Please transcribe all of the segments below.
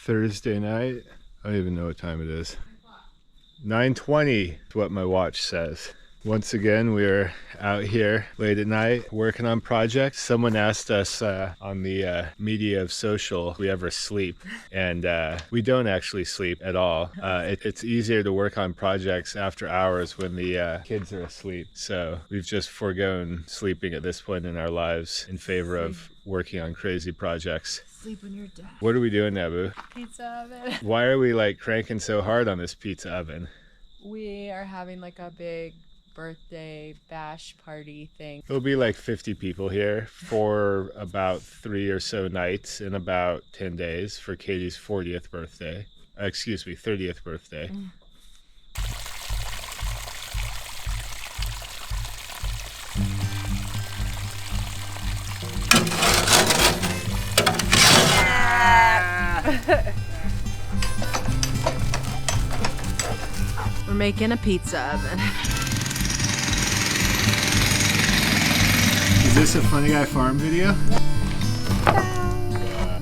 Thursday night. I don't even know what time it is. 9:20 is what my watch says. Once again, we're out here late at night working on projects. Someone asked us on the media of social if we ever sleep, and we don't actually sleep at all. It's easier to work on projects after hours when the kids are asleep. So we've just foregone sleeping at this point in our lives in favor of working on crazy projects. Sleep when you're dead. What are we doing, Nabu? Pizza oven. Why are we like cranking so hard on this pizza oven? We are having like a big birthday bash party thing. There'll be like 50 people here for about 3 or so nights in about 10 days for Katie's 40th birthday. Excuse me, 30th birthday. We're making a pizza oven. Is this a Funny Guy Farm video?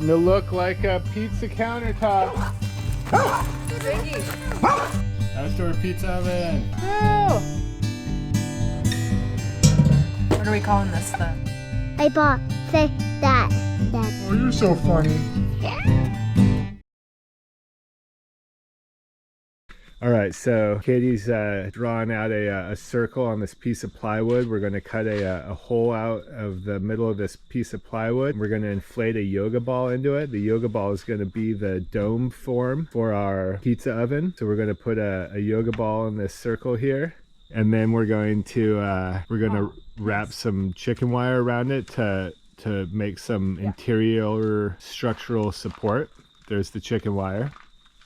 It'll look like a pizza countertop. Outdoor pizza oven. What are we calling this then? I bought say that. Oh, you're so funny. All right, so Katie's drawing out a circle on this piece of plywood. We're going to cut a hole out of the middle of this piece of plywood. We're going to inflate a yoga ball into it. The yoga ball is going to be the dome form for our pizza oven. So we're going to put a yoga ball in this circle here. And then we're going to wrap some chicken wire around it to make some interior structural support. There's the chicken wire.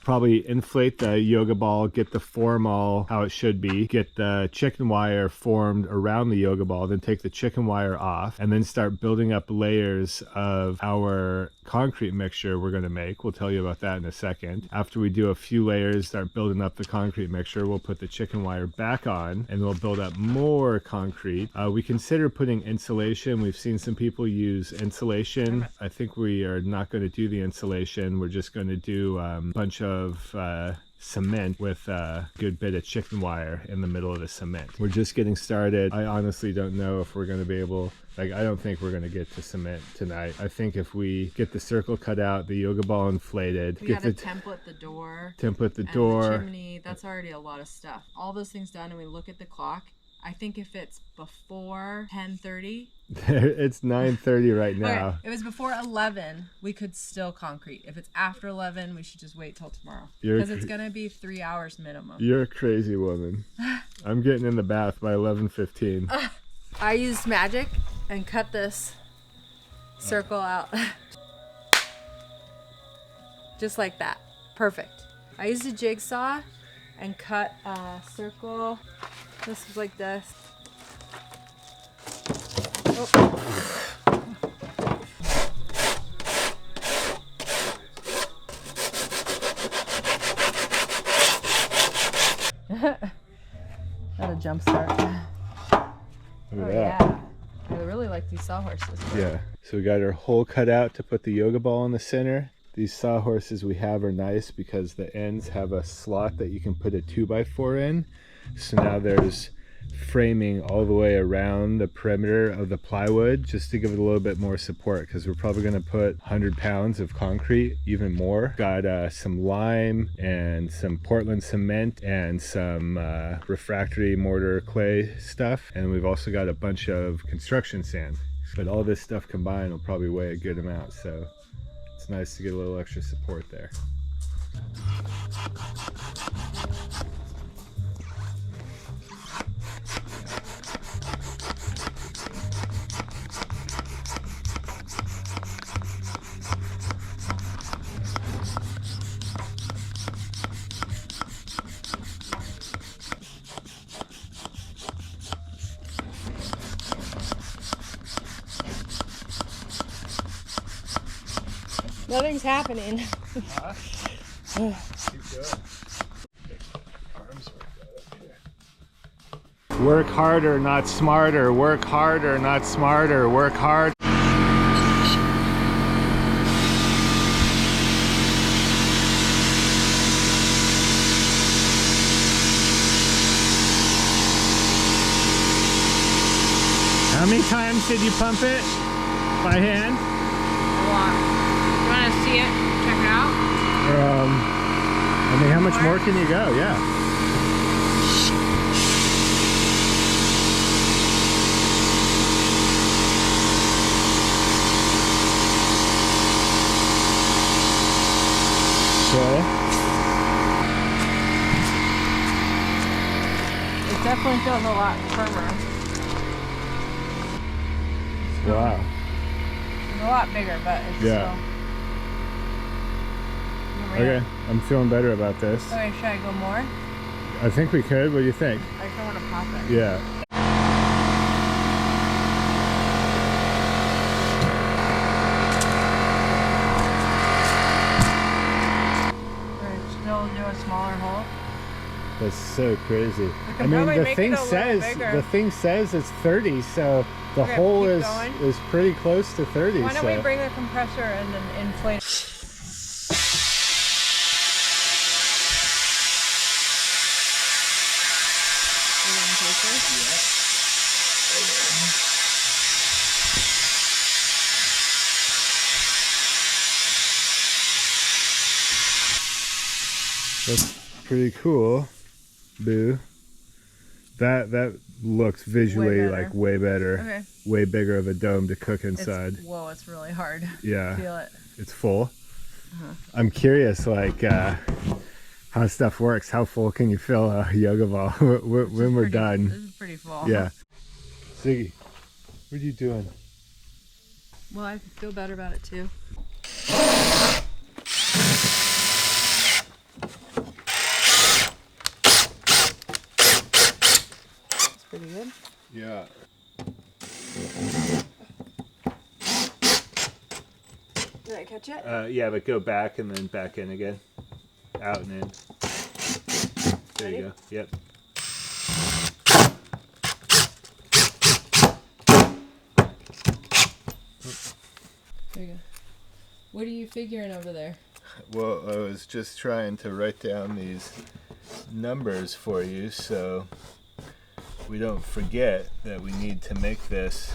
Probably inflate the yoga ball, get the form all how it should be, get the chicken wire formed around the yoga ball, then take the chicken wire off, and then start building up layers of our concrete mixture we're going to make. We'll tell you about that in a second. After we do a few layers, start building up the concrete mixture, we'll put the chicken wire back on, and we'll build up more concrete. We consider putting insulation. We've seen some people use insulation. I think we are not going to do the insulation. We're just going to do a bunch of cement with a good bit of chicken wire in the middle of the cement. We're just getting started. I honestly don't know if we're going to be able, I don't think we're going to get to cement tonight. I think if we get the circle cut out, the yoga ball inflated, We get gotta the template the door. template the And door. the chimney. That's already a lot of stuff. All those things done, and we look at the clock. I think if it's before 10:30. It's 9:30 right now. Okay, if it's before 11, we could still concrete. If it's after 11, we should just wait till tomorrow. Because it's going to be 3 hours minimum. You're a crazy woman. I'm getting in the bath by 11:15. I used magic and cut this circle out. Just like that. Perfect. I used a jigsaw and cut a circle. This was like this. Oh. Got a jump start. Look at that. Yeah. I really like these sawhorses. Yeah. So we got our hole cut out to put the yoga ball in the center. These sawhorses we have are nice because the ends have a slot that you can put a 2x4 in. So now there's framing all the way around the perimeter of the plywood just to give it a little bit more support, because we're probably going to put 100 pounds of concrete, even more. Got some lime and some Portland cement and some refractory mortar clay stuff, and we've also got a bunch of construction sand. But all this stuff combined will probably weigh a good amount, so it's nice to get a little extra support there. Nothing's happening. Work harder, not smarter. Work harder, not smarter. Work hard. many times did you pump it by hand? A lot. You want to see it? Check it out? I mean, how much more can you go? Yeah. Okay. It definitely feels a lot firmer. Wow. It's a lot bigger, but it's Yeah. still... Okay, I'm feeling better about this. Okay, should I go more? I think we could. What do you think? I just don't want to pop it. Yeah. Still do a smaller hole. That's so crazy. can I mean, probably the make thing it a little says bigger. it's 30, so the Okay, hole keep is going. pretty close to 30. Why don't so. we bring the compressor and then inflate it? That's pretty cool, Boo. That looks visually better. like way better. Okay. Way bigger of a dome to cook inside. Whoa, it's really hard. Yeah. Feel it. It's full. I'm curious, like, how stuff works. How full can you fill a yoga ball when we're done? This is pretty full. Yeah. Ziggy, what are you doing? Well, I feel better about it too. It's pretty good. Yeah. Did I catch it? Yeah, but go back and then back in again. Out and in. There Ready? you go. Yep. There you go. What are you figuring over there? Well, I was just trying to write down these numbers for you so we don't forget that we need to make this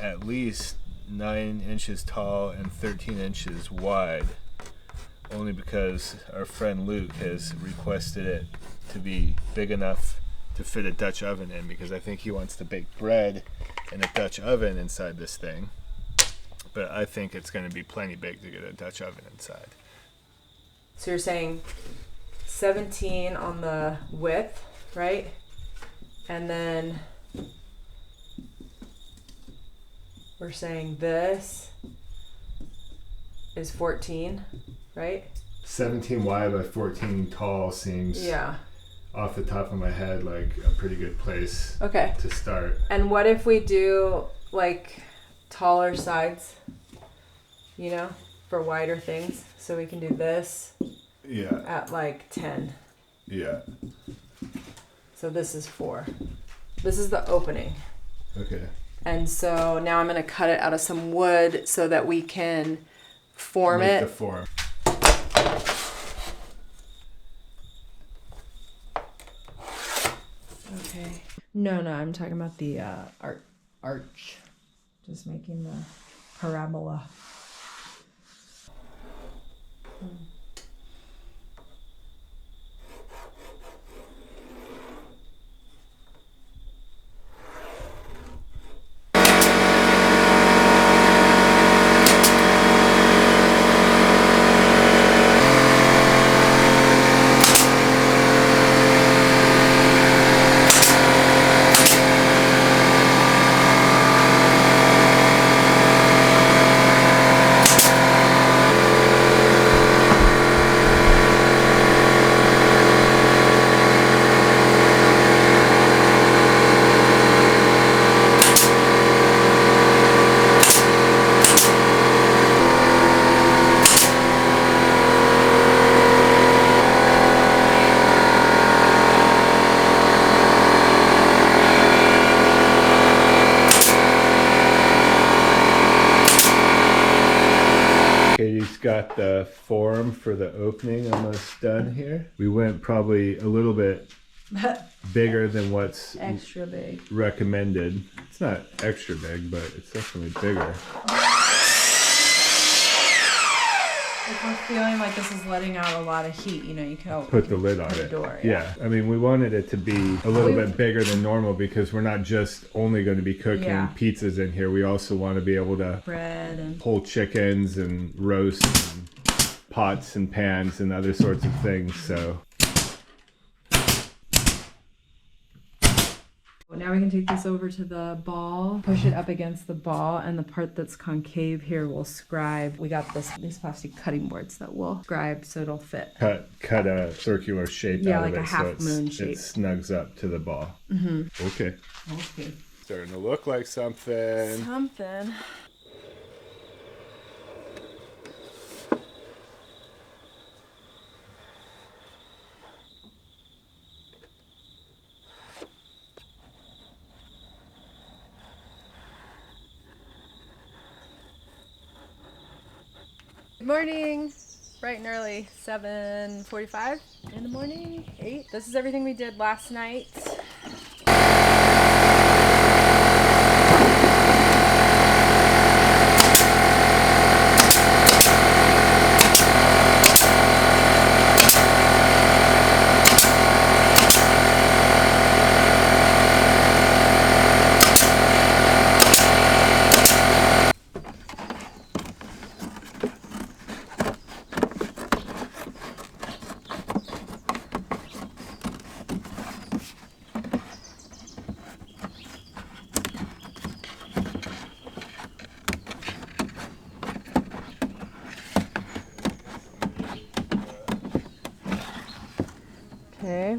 at least 9 inches tall and 13 inches wide, only because our friend Luke has requested it to be big enough to fit a Dutch oven in, because I think he wants to bake bread in a Dutch oven inside this thing, but I think it's going to be plenty big to get a Dutch oven inside. So you're saying 17 on the width, right? And then we're saying this is 14, right? 17 wide by 14 tall seems, Yeah. off the top of my head, like a pretty good place Okay. to start. And what if we do like taller sides, you know, for wider things? So we can do this Yeah, at like 10. yeah. So this is 4. This is the opening. Okay. And so now I'm going to cut it out of some wood so that we can form Make it. the form. Okay. No, I'm talking about the arch. Just making the parabola. Katie's got the form for the opening almost done here. We went probably a little bit bigger than what's Extra big. recommended. It's not extra big, but it's definitely bigger. If we're feeling like this is letting out a lot of heat, you know, you can Put the lid on it. Door, yeah. I mean, we wanted it to be a little bit bigger than normal because we're not just only going to be cooking pizzas in here. We also want to be able to bread and pull chickens and roast and pots and pans and other sorts of things. So now we can take this over to the ball, push it up against the ball, and the part that's concave here will scribe. We got these plastic cutting boards that will scribe so it'll fit. Cut a circular shape out like of it a half moon shape. It snugs up to the ball. Okay. Starting to look like something. Good morning, bright and early, 7:45 in the morning, 8. This is everything we did last night. Okay.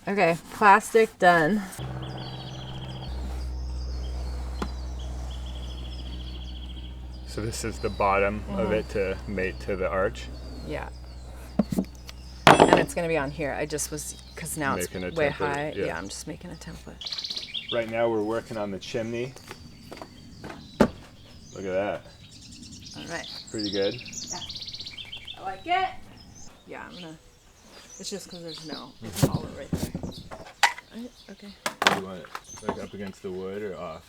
Okay, plastic done. So this is the bottom of it to mate to the arch. Yeah. And it's gonna be on here. I just was, because now Making it's a way template, high. yeah. Yeah, I'm just making a template. Right now we're working on the chimney. Look at that. All right. Pretty good. Yeah. I like it. Yeah, I'm gonna, it's just because there's no hollow right there. Right, okay. Do you want it like up against the wood or off?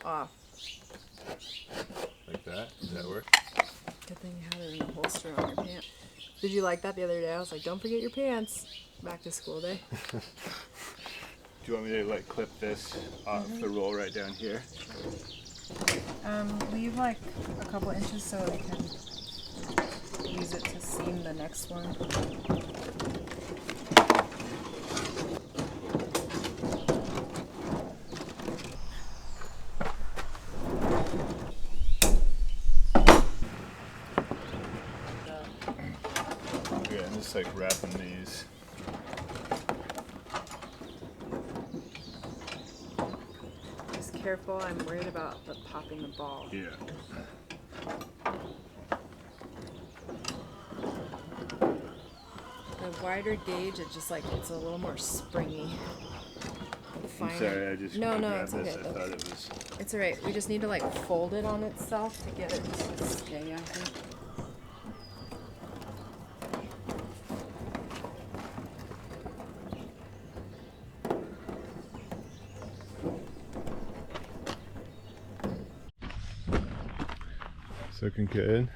Off. Like that? Does that work? Good thing you had it in a holster on your pants. Did you like that the other day? I was like, don't forget your pants. Back to school day. Do you want me to like clip this off the roll right down here? Leave like a couple inches so we can use it to seam the next one. Yeah, I'm just like wrapping these. Just careful, I'm worried about popping the ball. Yeah. The wider gauge, it just like, it's a little more springy. I'm sorry, I just No, grabbed it's okay. this. I thought it was. It's alright. We just need to like fold it on itself to get it to stay, I think. It's looking good.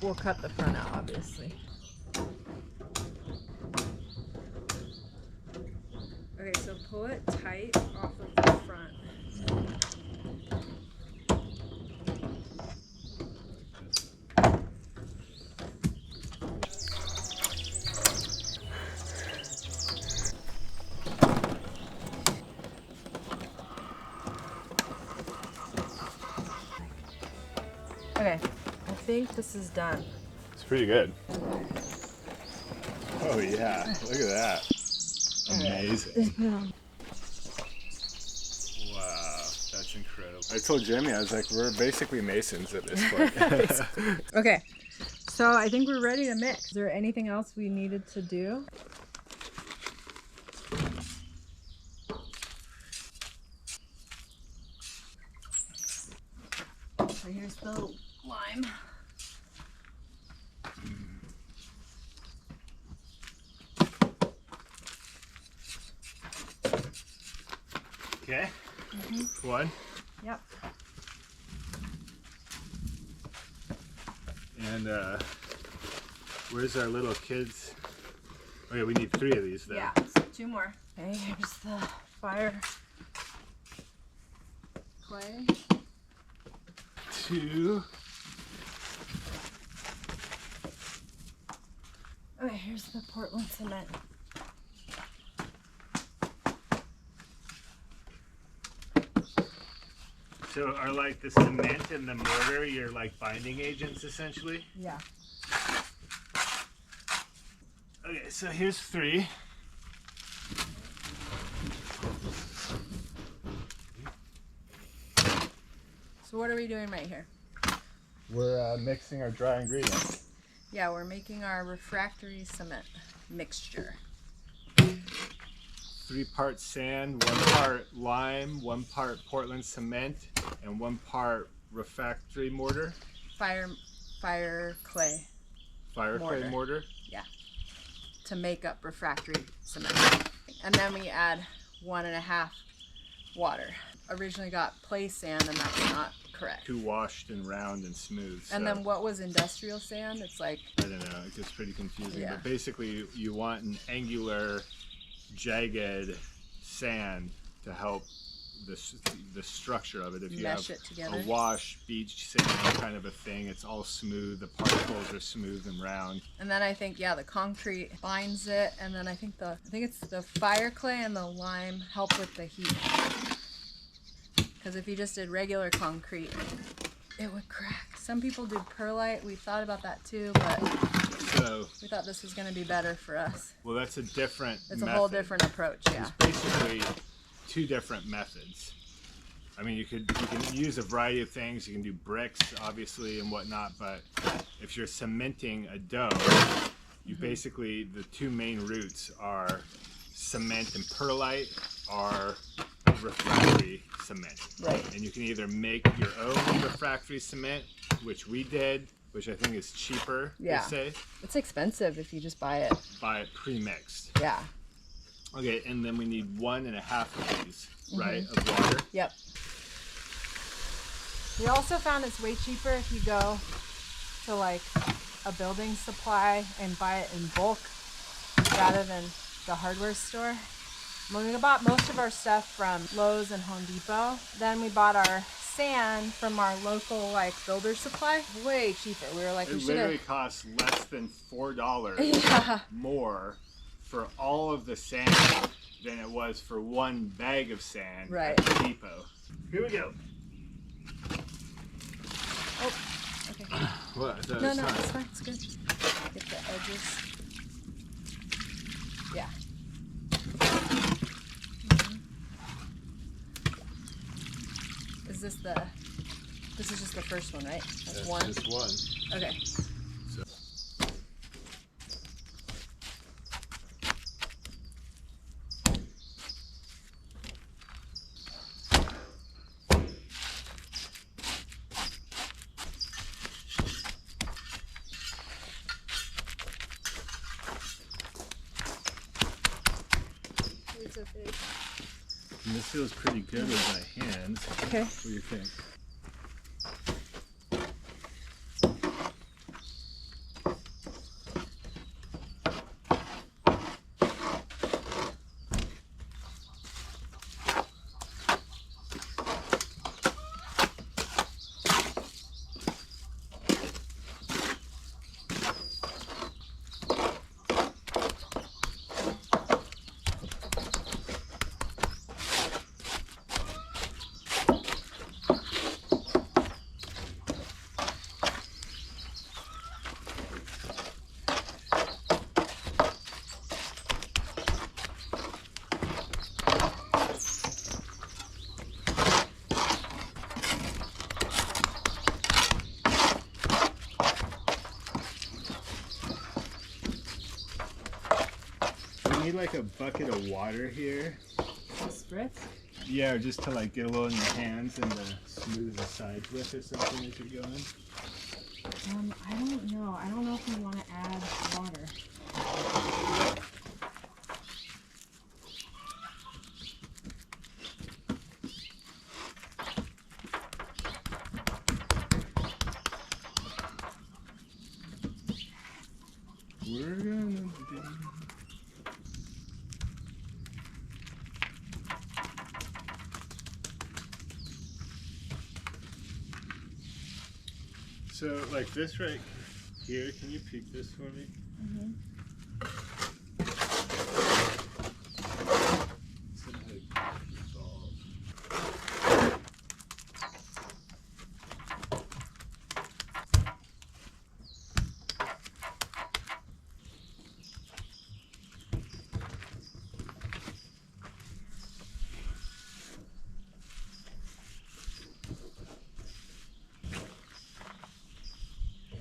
We'll cut the front out, obviously. Okay, so pull pull it tight off of the front. Okay, I think this is done. It's pretty good. Oh yeah, look at that. Amazing. Wow, that's incredible. I told Jimmy, I was like, we're basically masons at this point. Okay, so I think we're ready to mix. Is there anything else we needed to do? So here's the lime. Okay. One. Yep. And where's our little kids? Oh yeah, we need 3 of these though. Yeah, so 2 more. Okay, here's the fire clay. 2. Okay, here's the Portland cement. So are like the cement and the mortar your like binding agents essentially? Yeah. Okay, so here's 3. So what are we doing right here? We're mixing our dry ingredients. Yeah, we're making our refractory cement mixture. 3 parts sand, 1 part lime, 1 part Portland cement, and 1 part refractory mortar. Fire clay. Fire clay mortar. Yeah. To make up refractory cement. And then we add 1.5 water. Originally got play sand, and that's not correct. Too washed and round and smooth. And so then what was industrial sand? It's like, I don't know, it gets pretty confusing. Yeah. But basically you want an angular, jagged sand to help the structure of it. If you mesh have it together. a wash beach sand kind of a thing, it's all smooth, the particles are smooth and round. And then I think, yeah, the concrete binds it, and then I think it's the fire clay and the lime help with the heat. Because if you just did regular concrete, it would crack. Some people do perlite. We thought about that too, but So we thought this was going to be better for us. well, that's a different It's method. a whole different approach, yeah. It's basically 2 different methods. I mean, you can use a variety of things. You can do bricks, obviously, and whatnot. But if you're cementing a dough, you basically, the 2 main routes are cement and perlite, or refractory cement. Right. And you can either make your own refractory cement, which we did, which I think is cheaper, Yeah. they say. It's expensive if you just buy it. Buy it pre-mixed. Yeah. Okay, and then we need 1.5 of these, right, of water. Yep. We also found it's way cheaper if you go to like a building supply and buy it in bulk rather than the hardware store. When we bought most of our stuff from Lowe's and Home Depot, then we bought our sand from our local like builder supply, way cheaper. We were like, It we should literally have. costs less than $4 Yeah. more for all of the sand than it was for 1 bag of sand Right. at the depot. Here we go. Oh, okay. What? No, it's fine. It's good. Get the edges. Yeah. Is this the? This is just the first one, right? That's one. Just one. Okay. So. And this feels pretty good with my hands. Okay. What do you think? need like a bucket of water here. Spritz? Yeah, or just to like get a little in your hands and smooth the sides with or something as you're going. I don't know. I don't know if we want to add water. We're gonna do... So, like this right here, can you peek this for me? Mm-hmm.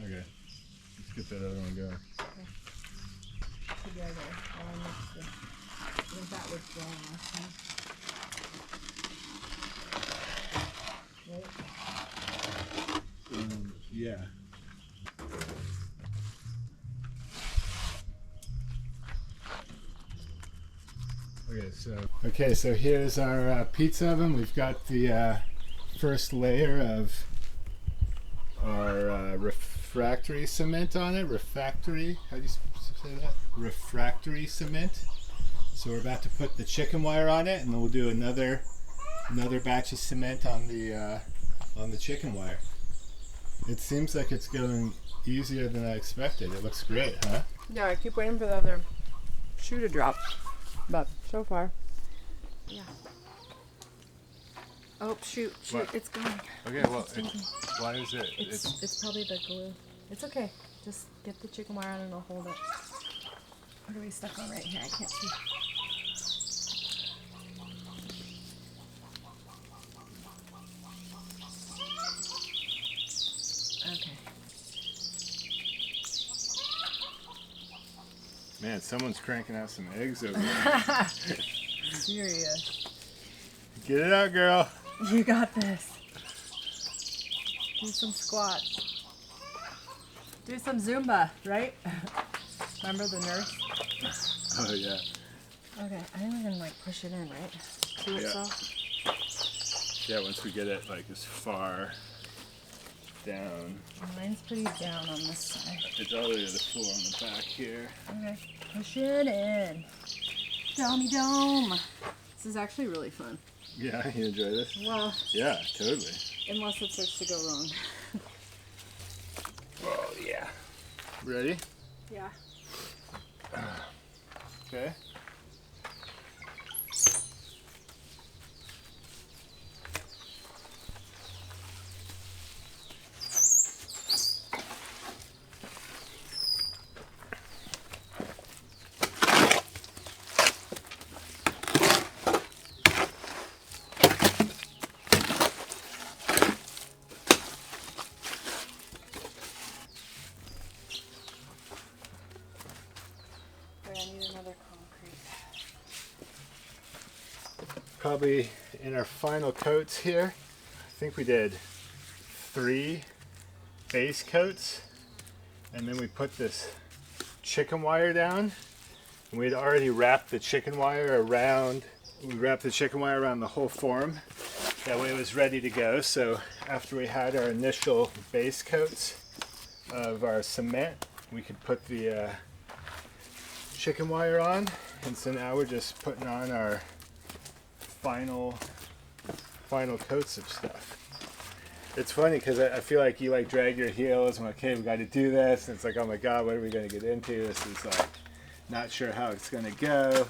Okay, let's get that other one going. Together. I think that was wrong last time. Right? Yeah. Okay, so here's our pizza oven. We've got the first layer of our refractory cement on it. Refractory, how do you say that? Refractory cement. So we're about to put the chicken wire on it, and then we'll do another batch of cement on the chicken wire. It seems like it's going easier than I expected. It looks great, huh? Yeah, I keep waiting for the other shoe to drop. But so far, yeah. Oh, shoot, What? it's going. Okay, well, why is it? It's probably the glue. It's okay. Just get the chicken wire on and I'll hold it. What are we stuck on right here? I can't see. Okay. Man, someone's cranking out some eggs over there. Serious. Get it out, girl. You got this. Do some squats. Do some Zumba, right? Remember the nurse? Oh, yeah. Okay, I think we're gonna like push it in, right? To Yeah. itself. Yeah, once we get it like as far down. Mine's pretty down on this side. It's all the way to the floor on the back here. Okay, push it in. Domey dome. This is actually really fun. Yeah, you enjoy this? Well, Yeah, totally. unless it starts to go wrong. Oh, yeah. Ready? Yeah. Okay. Wait, I need another concrete. Probably in our final coats here, I think we did 3 base coats, and then we put this chicken wire down. And we'd already wrapped the chicken wire around. We wrapped the chicken wire around the whole form. That way it was ready to go. So after we had our initial base coats of our cement, we could put the chicken wire on. And so now we're just putting on our final coats of stuff. It's funny because I feel like you like drag your heels and okay, we got to do this. And it's like, oh my God, what are we going to get into? This is like not sure how it's going to go.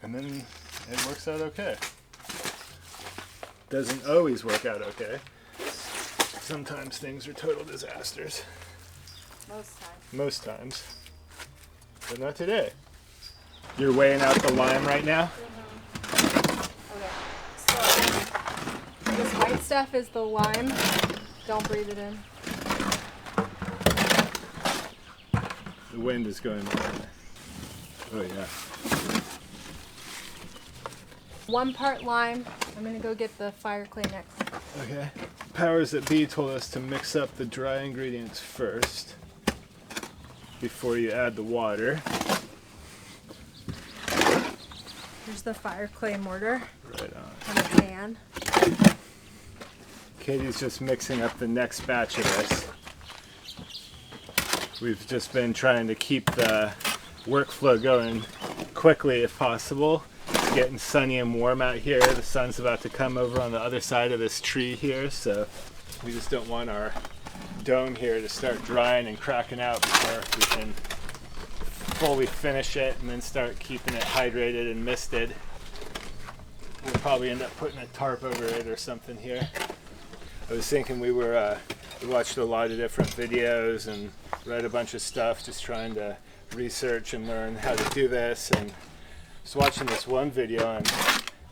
And then it works out okay. Doesn't always work out okay. Sometimes things are total disasters. Most times. Most times. But not today. You're weighing out the lime right now? Okay, so this white stuff is the lime. Don't breathe it in. The wind is going on. Oh yeah. 1 part lime. I'm gonna go get the fire clay next. Okay. Powers that be told us to mix up the dry ingredients first before you add the water. Here's the fire clay mortar Right on. and a pan. Katie's just mixing up the next batch of this. We've just been trying to keep the workflow going quickly if possible. It's getting sunny and warm out here. The sun's about to come over on the other side of this tree here, so we just don't want our dome here to start drying and cracking out before we can fully finish it and then start keeping it hydrated and misted. We'll probably end up putting a tarp over it or something here. I was thinking we watched a lot of different videos and read a bunch of stuff just trying to research and learn how to do this, and was watching this one video on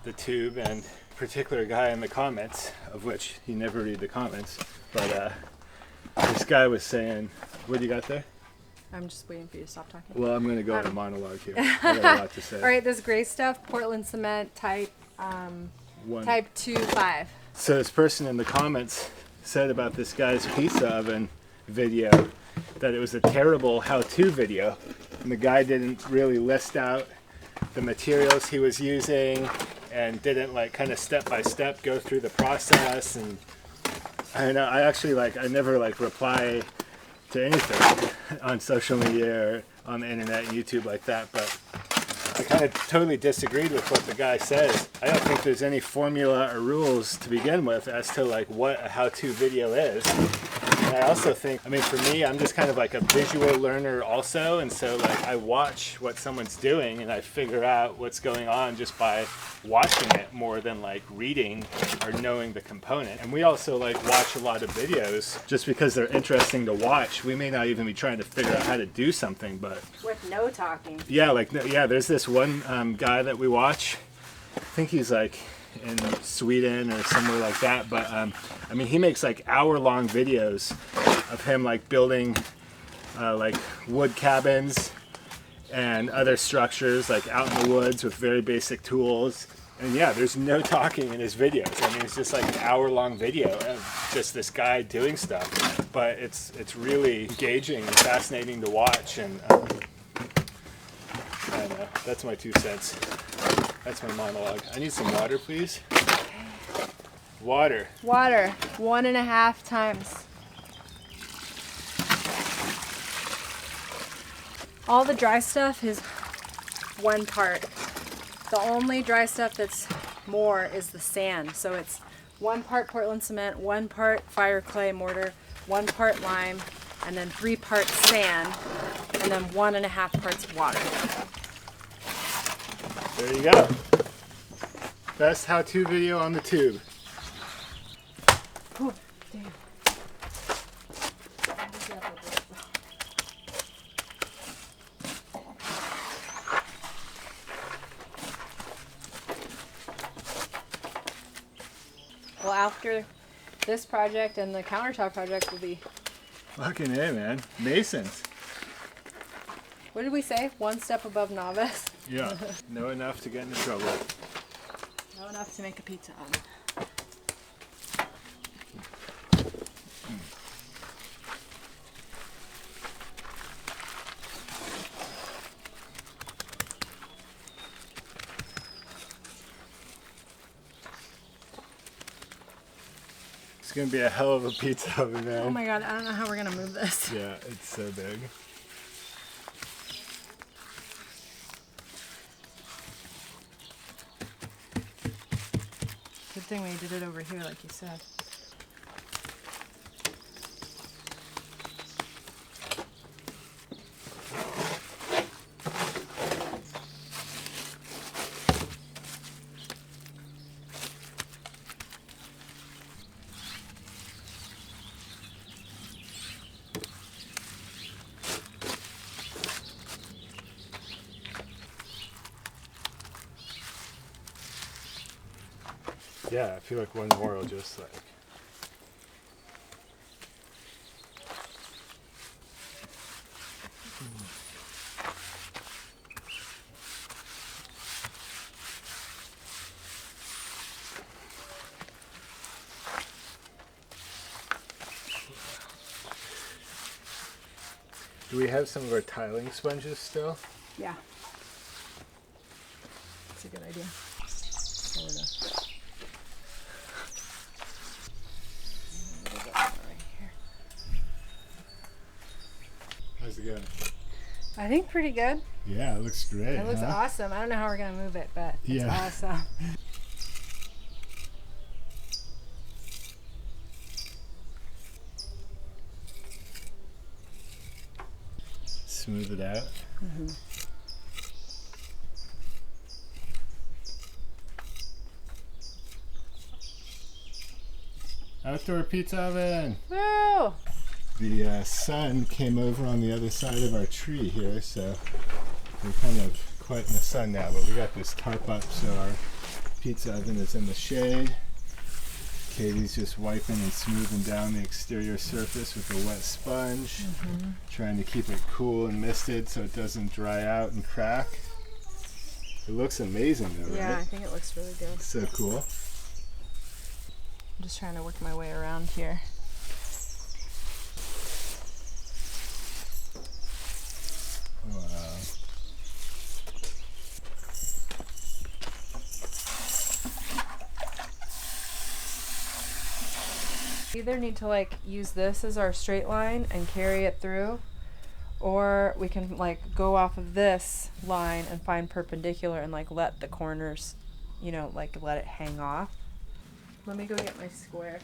the tube, and a particular guy in the comments, of which you never read the comments, but this guy was saying, what do you got there? I'm just waiting for you to stop talking. Well, I'm going to go on a monologue here. I got a lot to say. All right, this gray stuff, Portland cement type type 2.5. So this person in the comments said about this guy's pizza oven video that it was a terrible how-to video, and the guy didn't really list out the materials he was using and didn't like kind of step by step go through the process. And I know I actually I never reply to anything on social media or on the internet and YouTube like that, but I kind of totally disagreed with what the guy says. I don't think there's any formula or rules to begin with as to what a how-to video is. And I also think, I mean, for me, I'm just kind of like a visual learner also, and so I watch what someone's doing and I figure out what's going on just by watching it more than reading or knowing the component. And we also watch a lot of videos just because they're interesting to watch. We may not even be trying to figure out how to do something, but With no talking. yeah, there's this one guy that we watch. I think he's in Sweden or somewhere like that, but I mean, he makes hour-long videos of him building wood cabins and other structures out in the woods with very basic tools. And yeah, there's no talking in his videos. I mean, it's just an hour-long video of just this guy doing stuff, but it's really engaging and fascinating to watch. And I don't know, that's my 2 cents. That's my monologue. I need some water, please. Water. Water, 1.5 times. All the dry stuff is 1 part. The only dry stuff that's more is the sand. So it's 1 part Portland cement, 1 part fire clay mortar, 1 part lime, and then 3 parts sand, and then 1.5 parts water. There you go. Best how-to video on the tube. Oh, damn. Well, after this project and the countertop project will be... Fucking A, man. Masons. What did we say? 1 step above novice? Yeah. Know enough to get into trouble. Not enough to make a pizza oven. It's gonna be a hell of a pizza oven, man. Oh my god, I don't know how we're gonna move this. Yeah, it's so big. Good thing we did it over here, like you said. Yeah, I feel like one more will just Do we have some of our tiling sponges still? Yeah. That's a good idea. So we're gonna right here. How's it going? I think pretty good. Yeah, it looks great. It looks awesome. I don't know how we're gonna move it, but it's awesome. Smooth it out. Mm-hmm. Outdoor pizza oven. Woo! The sun came over on the other side of our tree here, so we're kind of quite in the sun now, but we got this tarp up so our pizza oven is in the shade. Katie's just wiping and smoothing down the exterior surface with a wet sponge, trying to keep it cool and misted so it doesn't dry out and crack. It looks amazing though, Yeah, right? I think it looks really good. So cool. I'm just trying to work my way around here. Wow. We either need to like use this as our straight line and carry it through, or we can like go off of this line and find perpendicular and like let the corners, you know, like let it hang off. Let me go get my square.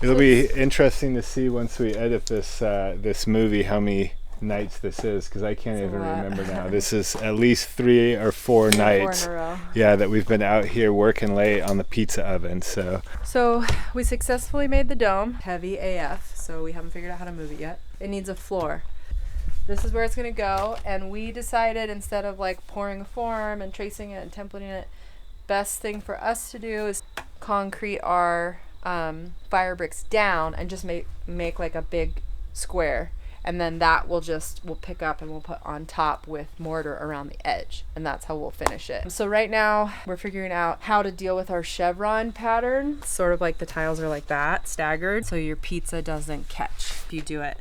It'll be interesting to see once we edit this this movie how many nights this is, because I can't It's a even lot. remember now. This is at least 3 or 4 nights. 4 in a row. Yeah, that we've been out here working late on the pizza oven. So we successfully made the dome, heavy AF, so we haven't figured out how to move it yet. It needs a floor. This is where it's gonna go, and we decided instead of like pouring a form and tracing it and templating it, best thing for us to do is concrete our fire bricks down and just make like a big square, and then that we'll pick up and we'll put on top with mortar around the edge, and that's how we'll finish it. So right now we're figuring out how to deal with our chevron pattern, sort of like the tiles are like that, staggered, so your pizza doesn't catch. If you do it,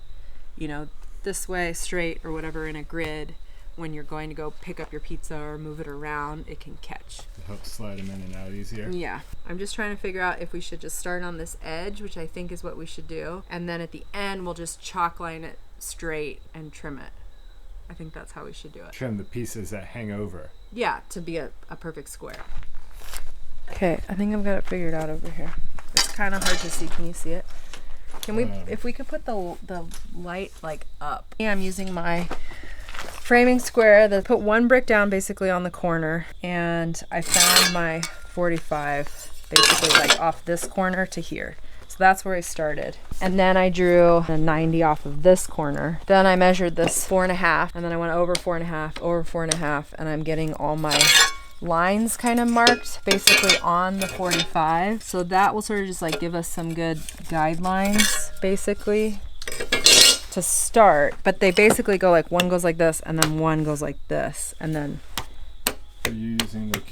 you know, this way, straight or whatever in a grid, when you're going to go pick up your pizza or move it around, it can catch. To help slide them in and out easier. Yeah. I'm just trying to figure out if we should just start on this edge, which I think is what we should do, and then at the end we'll just chalk line it straight and trim it. I think that's how we should do it. Trim the pieces that hang over. Yeah, to be a perfect square. Okay, I think I've got it figured out over here. It's kind of hard to see. Can you see it? Can we, if we could put the light like up. I'm using my framing square that put one brick down basically on the corner, and I found my 45 basically like off this corner to here. So that's where I started. And then I drew a 90 off of this corner. Then I measured this 4.5, and then I went over 4.5, over 4.5, and I'm getting all my lines kind of marked basically on the 45. So that will sort of just like give us some good guidelines basically to start. But they basically go like one goes like this, and then one goes like this, and then Are you using the...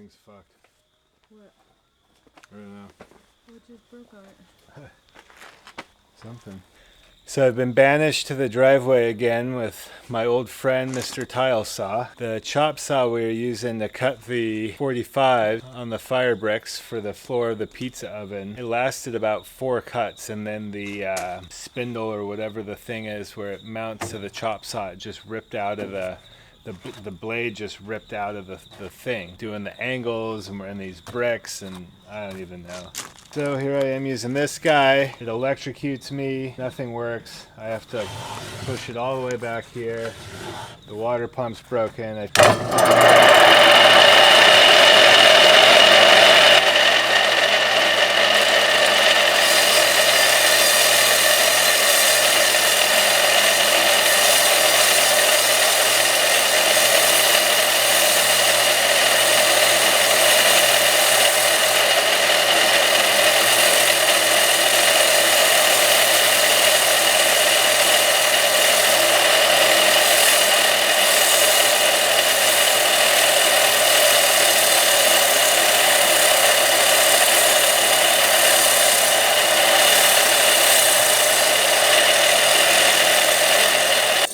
thing's fucked. What? I don't know. What just broke on it? Something. So I've been banished to the driveway again with my old friend Mr. Tile Saw. The chop saw we were using to cut the 45 on the fire bricks for the floor of the pizza oven. It lasted about 4 cuts, and then the spindle or whatever the thing is where it mounts to the chop saw, it just ripped out of the blade just ripped out of the thing, doing the angles, and we're in these bricks, and I don't even know. So here I am using this guy. It electrocutes me. Nothing works. I have to push it all the way back here. The water pump's broken.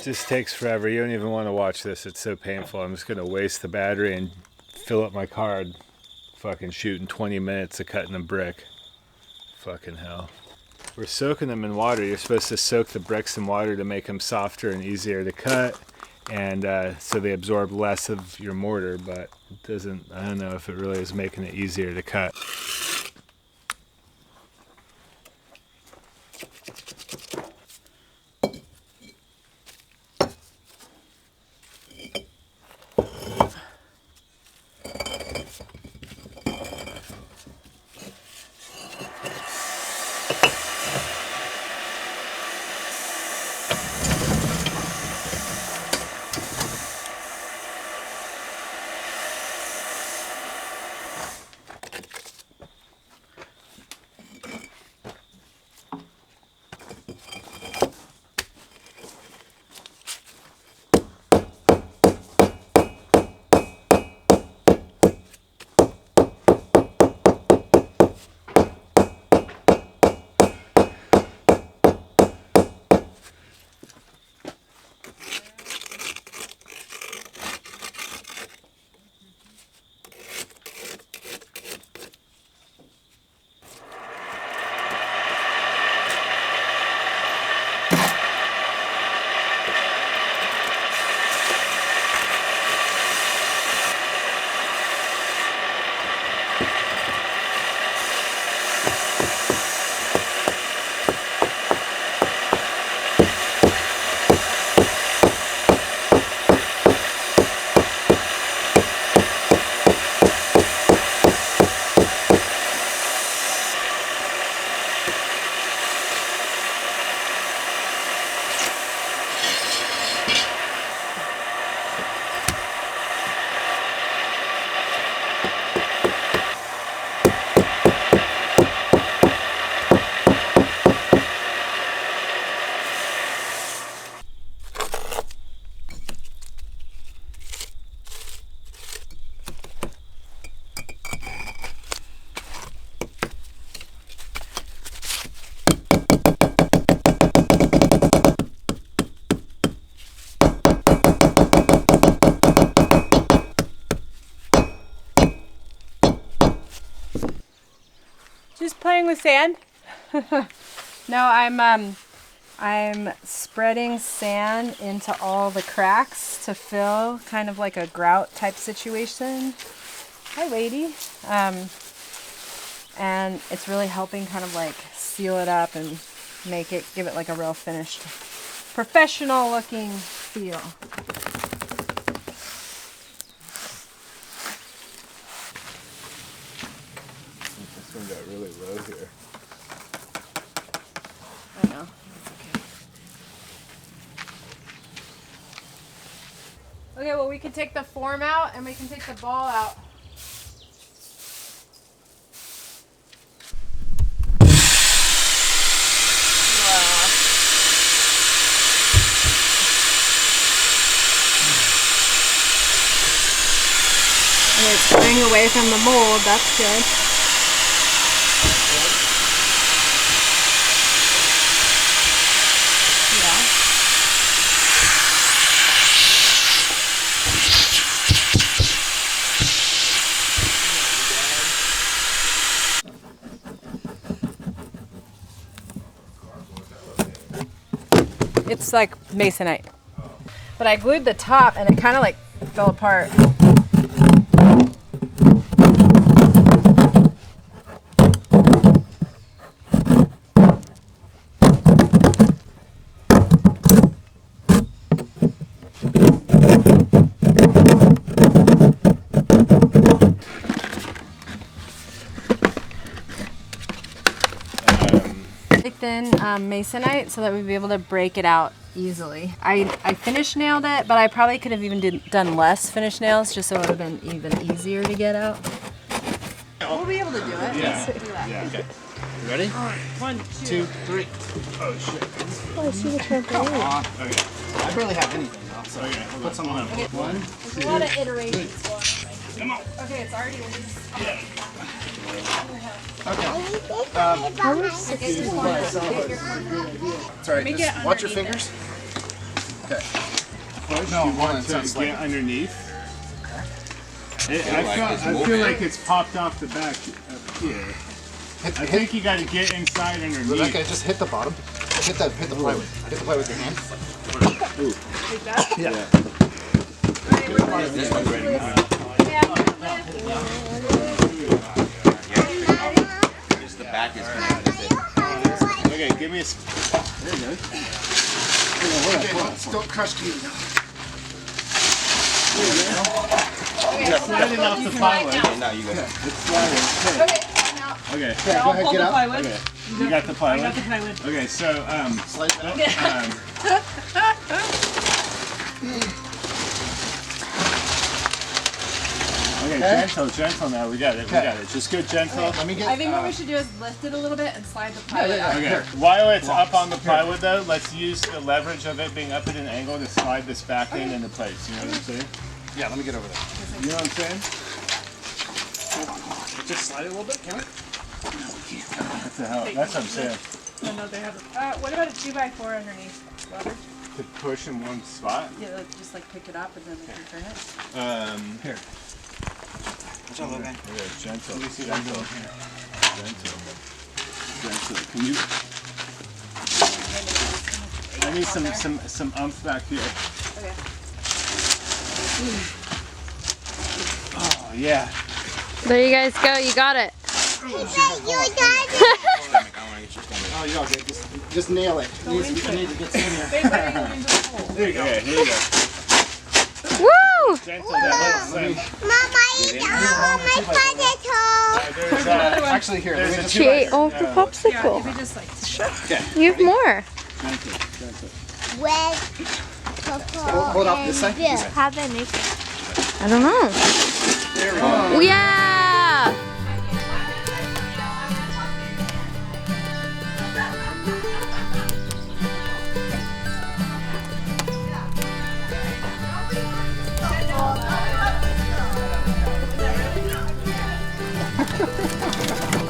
Just takes forever. You don't even want to watch this. It's so painful. I'm just going to waste the battery and fill up my card. Fucking shooting 20 minutes of cutting a brick. Fucking hell. We're soaking them in water. You're supposed to soak the bricks in water to make them softer and easier to cut, and so they absorb less of your mortar, but it doesn't, I don't know if it really is making it easier to cut. Just playing with sand. No, I'm spreading sand into all the cracks to fill, kind of like a grout type situation. Hi, lady. And it's really helping kind of like seal it up and give it like a real finished, professional looking feel. This one got really low here. I know. Okay, well, we can take the form out and we can take the ball out. And it's going away from the mold. That's good. It's like masonite. But I glued the top and it kind of like fell apart. Thin masonite so that we'd be able to break it out easily. I finish nailed it, but I probably could have even done less finish nails just so it would have been even easier to get out. We'll be able to do it. Yeah. Let's do that. Yeah. Okay. You ready? All right. 1, 2, 3. Oh shit. Oh, I see what you're Come doing. on. Okay. I barely have anything now, so Okay. put some on. Okay. 1, There's a lot of iterations going on. Come on. Okay, it's already loose. Sorry, Make just it watch your underneath fingers. Okay. First, No, you one want that to sounds get like- underneath. I feel like it's popped off the back up here. I think you got to get inside underneath. Rebecca, just hit the bottom. Hit the plywood. Hit the plywood with your hand. Like that? Yeah. This one's ready. Just the back is connected. Okay, give me a. There you go. Okay, don't crush me. Slide it off the plywood. No, you go. It's sliding. Okay, now. Okay. Okay, go ahead, get up. Okay. You got the plywood? I got the plywood. Okay, so Slide that. Okay, gentle now. We got it. We got it. Just go gentle. Let me get. I think what we should do is lift it a little bit and slide the plywood out. Okay. While it's up on the plywood, though, let's use the leverage of it being up at an angle to slide this back in into place. You know what I'm saying? Yeah, let me get over there. You know what I'm saying? Just slide it a little bit, can we? That's the hell. That's what I'm saying. Oh, no, they have what about a 2x4 underneath leverage? To push in one spot. Yeah, just like pick it up and then we can turn it. Here. What's up, Logan? Okay, gentle. Gentle. Gentle. Can you? I need some umph back here. Okay. Oh yeah. There you guys go. You got it. You got it. Oh, you're all good. Just nail it. You need to get some in here. Big bang into the hole. There you go. Okay, here you go. Woo! Gentle. That little Mama, eat all my potato. There's Actually, here. Let me just. She ate all her Yeah, popsicle. if you just like You have more. gentle. With cocoa Hold off this side. and milk. How'd they make it? I don't know. There we go. Yeah!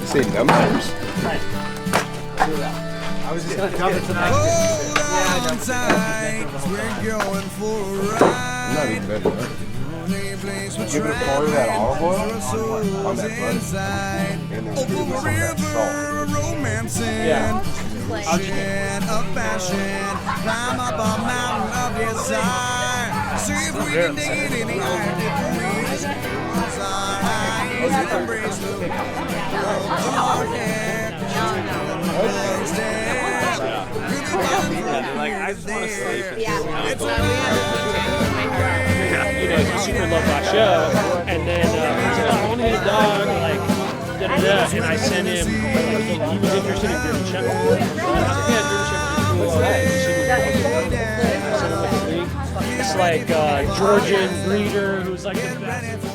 Say numbers. I was just gonna dump it tonight. Hold on tight, we're going for a ride. Not even good enough. Only place we're Give it a pour of that olive oil on that butter. inside. And then give it some of that salt. River romancing, ocean of passion, climb up a mountain of desire. See if we can dig it in the eye. Close our eyes, embrace the world. Like, I just want to sleep. You know, you super love my show, and then he's like, I want to get a dog, like, da-da-da, and I sent him, like, he was interested in German Shepherd. I was like, yeah, German Shepherd is cool. Sent him with the league. It's like Georgian breeder who's like the best.